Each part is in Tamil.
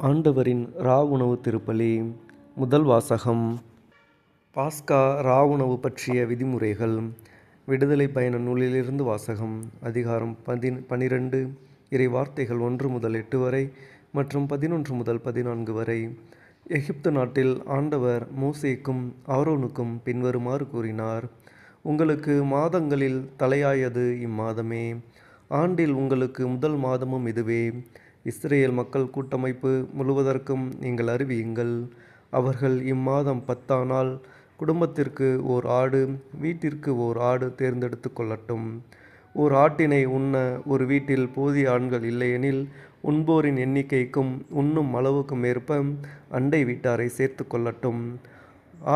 ஆண்டவரின் உணவு திருப்பலி. முதல் வாசகம். பாஸ்கா உணவு பற்றிய விதிமுறைகள். விடுதலை பயண நூலிலிருந்து வாசகம். அதிகாரம் 12, இறை வார்த்தைகள் 1 முதல் 8 வரை மற்றும் 11 முதல் 14 வரை. எகிப்து நாட்டில் ஆண்டவர் மோசேக்கும் ஆரோனுக்கும் பின்வருமாறு கூறினார்: உங்களுக்கு மாதங்களில் தலையாயது இம்மாதமே. ஆண்டில் உங்களுக்கு முதல் மாதமும் இதுவே. இஸ்ரேல் மக்கள் கூட்டமைப்பு முழுவதற்கும் நீங்கள் அறிவியுங்கள். அவர்கள் இம்மாதம் 10ஆம் நாள் குடும்பத்திற்கு ஓர் ஆடு, வீட்டிற்கு ஓர் ஆடு தேர்ந்தெடுத்து கொள்ளட்டும். ஓர் ஆட்டினை உண்ண ஒரு வீட்டில் போதிய ஆண்கள் இல்லையெனில், உண்போரின் எண்ணிக்கைக்கும் உண்ணும் அளவுக்கும் ஏற்ப அண்டை வீட்டாரை சேர்த்து கொள்ளட்டும்.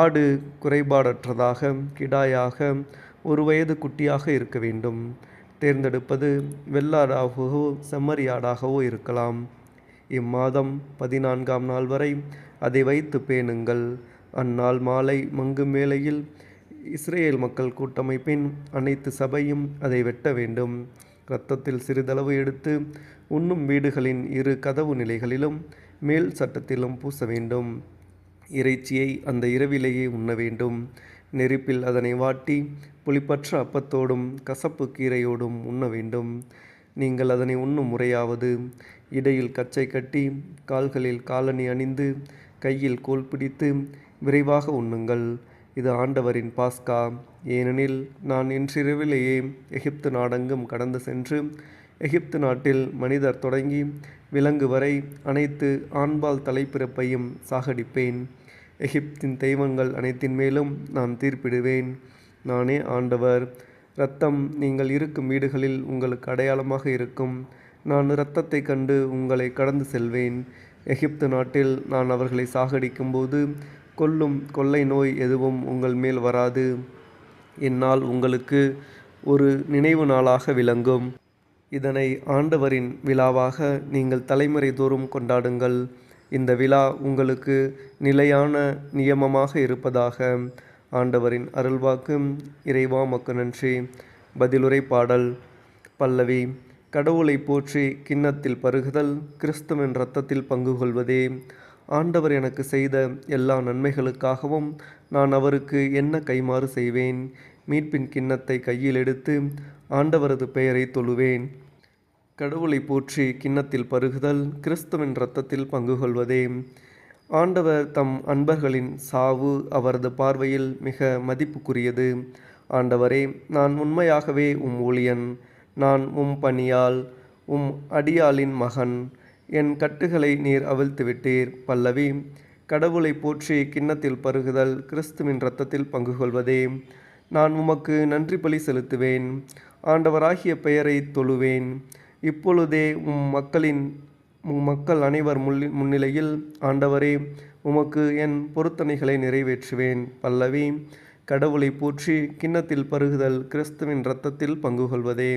ஆடு குறைபாடற்றதாக, கிடாயாக, 1 வயது குட்டியாக இருக்க வேண்டும். தேர்ந்தெடுப்பது வெள்ளாடாகவோ செம்மறியாடாகவோ இருக்கலாம். இம்மாதம் 14ஆம் நாள் வரை அதை வைத்து பேணுங்கள். அந்நாள் மாலை மங்கும் வேளையில் இஸ்ரேல் மக்கள் கூட்டமைப்பின் அனைத்து சபையும் அதை வெட்ட வேண்டும். இரத்தத்தில் சிறிதளவு எடுத்து உண்ணும் வீடுகளின் 2 கதவு நிலைகளிலும் மேல் சட்டத்திலும் பூச வேண்டும். இறைச்சியை அந்த இரவிலேயே உண்ண வேண்டும். நெருப்பில் அதனை வாட்டி புளிப்பற்ற அப்பத்தோடும் கசப்பு கீரையோடும் உண்ண வேண்டும். நீங்கள் அதனை உண்ணும் முறையாவது: இடையில் கச்சை கட்டி, கால்களில் காலணி அணிந்து, கையில் கோல் பிடித்து விரைவாக உண்ணுங்கள். இது ஆண்டவரின் பாஸ்கா. ஏனெனில் நான் இன்றிரவிலேயே எகிப்து நாடெங்கும் கடந்து சென்று, எகிப்து நாட்டில் மனிதர் தொடங்கி விலங்கு வரை அனைத்து ஆண்பால் தலைப்பிறப்பையும் சாகடிப்பேன். எகிப்தின் தெய்வங்கள் அனைத்தின் மேலும் நான் தீர்ப்பிடுவேன். நானே ஆண்டவர். இரத்தம் நீங்கள் இருக்கும் வீடுகளில் உங்களுக்கு அடையாளமாக இருக்கும். நான் இரத்தத்தை கண்டு உங்களை கடந்து செல்வேன். எகிப்து நாட்டில் நான் அவர்களை சாகடிக்கும்போது கொல்லும் கொள்ளை நோய் எதுவும் உங்கள் மேல் வராது. இந்நாள் உங்களுக்கு ஒரு நினைவு நாளாக விளங்கும். இதனை ஆண்டவரின் விழாவாக நீங்கள் தலைமுறை தோறும் கொண்டாடுங்கள். இந்த விழா உங்களுக்கு நிலையான நியமமாக இருப்பதாக. ஆண்டவரின் அருள்வாக்கு. இறைவா உமக்கு நன்றி. பதிலுரை பாடல். பல்லவி. கடவுளை போற்றி கிண்ணத்தில் பருகுதல், கிறிஸ்துவின் இரத்தத்தில் பங்கு கொள்வதே. ஆண்டவர் எனக்கு செய்த எல்லா நன்மைகளுக்காகவும் நான் அவருக்கு என்ன கைமாறு செய்வேன்? மீட்பின் கிண்ணத்தை கையில் எடுத்து ஆண்டவரது பெயரை தொழுவேன். கடவுளை போற்றி கிண்ணத்தில் பருகுதல், கிறிஸ்துவின் இரத்தத்தில் பங்கு கொள்வதே. ஆண்டவர் தம் அன்பர்களின் சாவு அவரது பார்வையில் மிக மதிப்புக்குரியது. ஆண்டவரே, நான் உண்மையாகவே உம் ஊழியன். நான் உம் பணியாள், உம் அடியாளின் மகன். என் கட்டுகளை நீர் அவிழ்த்துவிட்டீர். பல்லவி. கடவுளை போற்றி கிண்ணத்தில் பருகுதல், கிறிஸ்துவின் இரத்தத்தில் பங்கு கொள்வதே. நான் உமக்கு நன்றி பலி செலுத்துவேன். ஆண்டவராகிய பெயரை தொழுவேன். இப்பொழுதே உம் மக்கள் அனைவர் முன்னிலையில் ஆண்டவரே, உமக்கு என் பொருத்தனைகளை நிறைவேற்றுவேன். பல்லவி. கடவுளை போற்றி கிண்ணத்தில் பருகுதல், கிறிஸ்துவின் இரத்தத்தில் பங்கு கொள்வதே.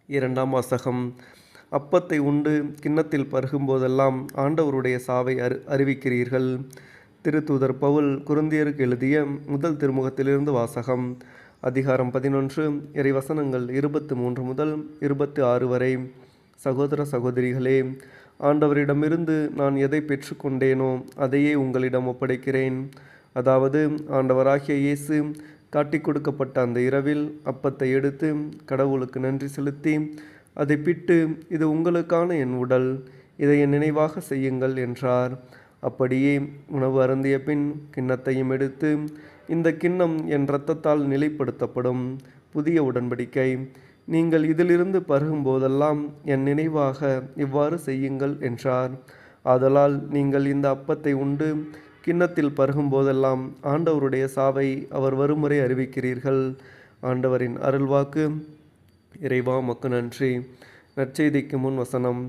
2ஆம் வாசகம். அப்பத்தை உண்டு கிண்ணத்தில் பருகும்போதெல்லாம் ஆண்டவருடைய சாவை அறிவிக்கிறீர்கள். திருத்தூதர் பவுல் கொரிந்தியருக்கு எழுதிய முதல் திருமுகத்திலிருந்து வாசகம். அதிகாரம் 11, இறைவசனங்கள் 23 முதல் 26 வரை. சகோதர சகோதரிகளே, ஆண்டவரிடமிருந்து நான் எதை பெற்றுக்கொண்டேனோ அதையே உங்களிடம் ஒப்படைக்கிறேன். அதாவது, ஆண்டவராகிய இயேசு காட்டிக் கொடுக்கப்பட்ட அந்த இரவில் அப்பத்தை எடுத்து கடவுளுக்கு நன்றி செலுத்தி அதை பிட்டு, இது உங்களுக்கான என் உடல், இதை என் நினைவாக செய்யுங்கள் என்றார். அப்படியே உணவு அருந்திய பின் கிண்ணத்தையும் எடுத்து, இந்த கிண்ணம் என் இரத்தத்தால் நிலைப்படுத்தப்படும் புதிய உடன்படிக்கை. நீங்கள் இதிலிருந்து பருகும்போதெல்லாம் என் நினைவாக இவ்வாறு செய்யுங்கள் என்றார். ஆதலால் நீங்கள் இந்த அப்பத்தை உண்டு கிண்ணத்தில் பருகும்போதெல்லாம் ஆண்டவருடைய சாவை அவர் வருமுறை அறிவிக்கிறீர்கள். ஆண்டவரின் அருள்வாக்கு. இறைவா உமக்கு நன்றி. நற்செய்திக்கு முன் வசனம்.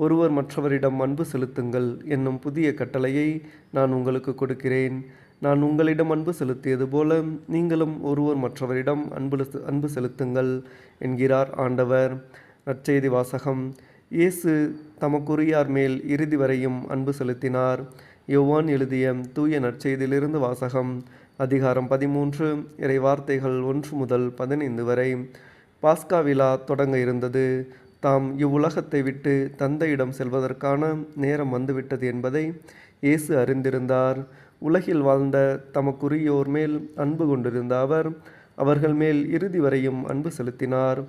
ஒருவர் மற்றவரிடம் அன்பு செலுத்துங்கள் என்னும் புதிய கட்டளையை நான் உங்களுக்கு கொடுக்கிறேன். நான் உங்களிடம் அன்பு செலுத்தியது போல நீங்களும் ஒருவர் மற்றவரிடம் அன்பு செலுத்துங்கள் என்கிறார் ஆண்டவர். நற்செய்தி வாசகம். இயேசு தமக்குரியார் மேல் இறுதி வரையும் அன்பு செலுத்தினார். யோவான் எழுதிய தூய நற்செய்தியிலிருந்து வாசகம். அதிகாரம் 13, இறை வார்த்தைகள் 1 முதல் 15 வரை. பாஸ்கா விழா தொடங்க இருந்தது. தாம் இவ்வுலகத்தை விட்டு தந்தையிடம் செல்வதற்கான நேரம் வந்துவிட்டது என்பதை இயேசு அறிந்திருந்தார். உலகில் வாழ்ந்த தமக்குரியோர் மேல் அன்பு கொண்டிருந்த அவர் அவர்கள் மேல் இறுதி வரையும் அன்பு செலுத்தினார்.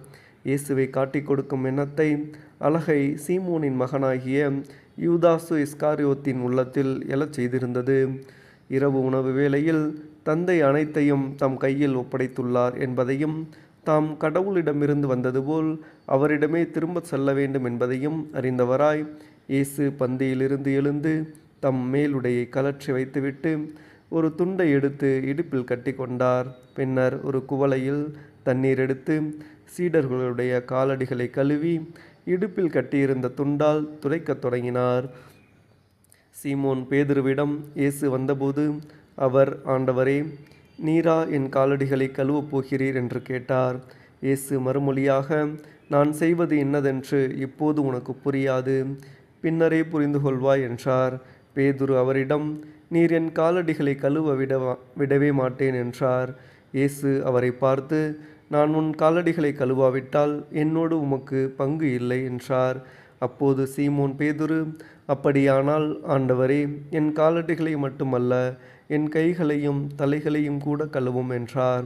இயேசுவை காட்டிக் கொடுக்கும் எண்ணத்தை அலகை சீமோனின் மகனாகிய யூதாசு இஸ்காரியோத்தின் உள்ளத்தில் எழச் செய்திருந்தது. இரவு உணவு வேளையில் தந்தை அனைத்தையும் தம் கையில் ஒப்படைத்துள்ளார் என்பதையும், தாம் கடவுளிடமிருந்து வந்தது போல் அவரிடமே திரும்ப செல்ல வேண்டும் என்பதையும் அறிந்தவராய் இயேசு பந்தியிலிருந்து எழுந்து தம் மேலுடையை கலற்றி வைத்துவிட்டு ஒரு துண்டை எடுத்து இடுப்பில் கட்டி கொண்டார். பின்னர் ஒரு குவளையில் தண்ணீர் எடுத்து சீடர்களுடைய காலடிகளை கழுவி இடுப்பில் கட்டியிருந்த துண்டால் துடைக்கத் தொடங்கினார். சீமோன் பேதுருவிடம் இயேசு வந்தபோது அவர், ஆண்டவரே, நீரா என் காலடிகளை கழுவப் போகிறீர் என்று கேட்டார். இயேசு மறுமொழியாக, நான் செய்வது இன்னதென்று இப்போது உனக்கு புரியாது, பின்னரே புரிந்து கொள்வாய் என்றார். பேதுரு அவரிடம், நீர் என் காலடிகளை கழுவ விடவே மாட்டேன் என்றார். இயேசு அவரை பார்த்து, நான் உன் காலடிகளை கழுவாவிட்டால் என்னோடு உமக்கு பங்கு இல்லை என்றார். அப்போது சீமோன் பேதுரு, அப்படியானால் ஆண்டவரே, என் காலடிகளை மட்டுமல்ல, என் கைகளையும் தலைகளையும் கூட கழுவும் என்றார்.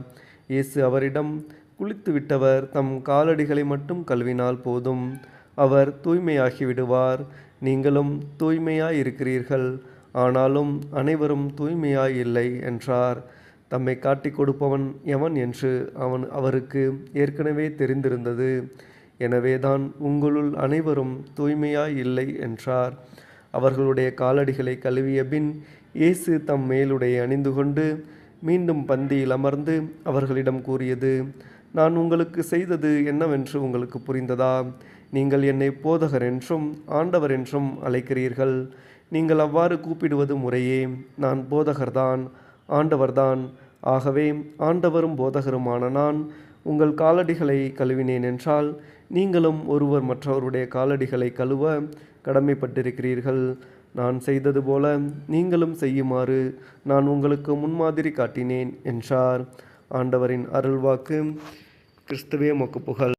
இயேசு அவரிடம், குளித்து விட்டவர் தம் காலடிகளை மட்டும் கழுவினால் போதும், அவர் தூய்மையாகி விடுவார். நீங்களும் தூய்மையாய் இருக்கிறீர்கள், ஆனாலும் அனைவரும் தூய்மையாய் இல்லை என்றார். தம்மை காட்டிக் கொடுப்பவன் எவன் என்று அவருக்கு ஏற்கனவே தெரிந்திருந்தது. எனவேதான் உங்களுள் அனைவரும் தூய்மையாய் இல்லை என்றார். அவர்களுடைய காலடிகளை கழுவிய பின் இயேசு தம் மேலுடையை அணிந்து கொண்டு மீண்டும் பந்தியில் அமர்ந்து அவர்களிடம் கூறியது, நான் உங்களுக்கு செய்தது என்னவென்று உங்களுக்கு புரிந்ததா? நீங்கள் என்னை போதகர் என்றும் ஆண்டவர் என்றும் அழைக்கிறீர்கள். நீங்கள் அவ்வாறு கூப்பிடுவது முறையே. நான் போதகர்தான், ஆண்டவர்தான். ஆகவே ஆண்டவரும் போதகருமான நான் உங்கள் காலடிகளை கழுவினேன் என்றால், நீங்களும் ஒருவர் மற்றவருடைய காலடிகளை கழுவ கடமைப்பட்டிருக்கிறீர்கள். நான் செய்தது போல நீங்களும் செய்யுமாறு நான் உங்களுக்கு முன்மாதிரி காட்டினேன் என்றார். ஆண்டவரின் அருள்வாக்கு. கிறிஸ்துவே உமக்கு புகழ்.